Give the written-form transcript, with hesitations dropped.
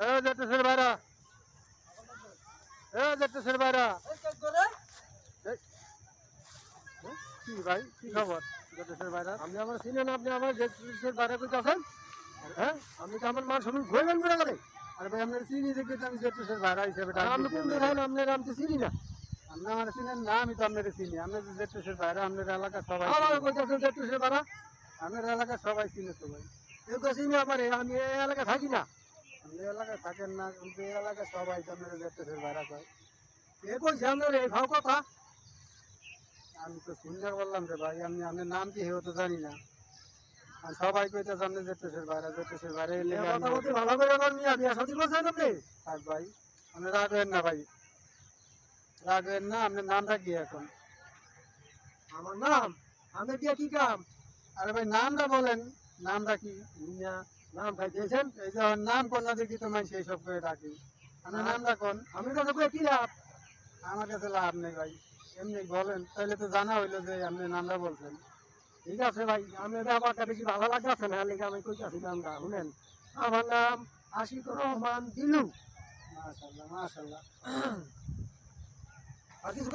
এ জেটেশের ভাইরা, এ জেটেশের ভাইরা। এই, কি ভাই কি খবর জেটেশের ভাইরা? আপনি আমার চিনেন? আপনি আমার জেটেশের ভাইরা কইতাছেন? হ্যাঁ, আপনি তো আমার মান সম্মান ঘুরবেন করে করে। আরে ভাই আপনার চিনি দেখে তো আমি জেটেশের ভাইরা হিসেবে ডাক আপনি কোন দেখান? আপনার আমি তো চিনি না। আপনি আমার চিনেন না? আমি তো আপনার চিনি। আপনার জেটেশের ভাইরা আপনার এলাকার সবাই আমার কইতাছেন জেটেশের ভাইরা। আপনার এলাকার সবাই চিনে তো ভাই। কেউ তো চিনি আমার, আমি এই এলাকায় থাকি না। আপনি এলাকায় থাকেন না কিন্তু এই এলাকায় সবাই তো আপনার জেটেশের ভাইরা কয়। কে কইছে আপনার এই ভাও কথা? আমি তো সুন্দর বললাম রে ভাই, আমি আপনার নাম কি হেও তো জানি না। আর সবাই কইতেছে আপনি জেটেশের ভাইরা, জেটেশের ভাইরা এলে কথা বলতে ভালো করে আমার মিয়া বিয়া শাদী করছেন আপনি? থাক ভাই, আপনি রাগ হবেন না ভাই, রাগ হবেন না। আপনার নামটা কি এখন? আমার নাম? আমি দিয়া কি কাম? আরে ভাই নামটা বলেন, নামটা কি? মিয়া নাম ভাই দিয়েছেন? এই যে আমার নাম কোন না দেখি তোমায় সেই সব করে ডাকি। আপনার নামটা কোন? আমি কাছে কই কি লাভ? আমার কাছে লাভ নেই ভাই, এমনি বলেন। তাহলে তো জানা হইলো যে আপনি নামটা বলছেন। ঠিক আছে ভাই, আমি ব্যাপারটা বেশি ভালো লাগতেছে না, লিখে আমি কইতাছি নামটা শুনেন। আমার নাম আশিকুর রহমান দিলু। মাশাআল্লাহ মাশাআল্লাহ। আর কিছু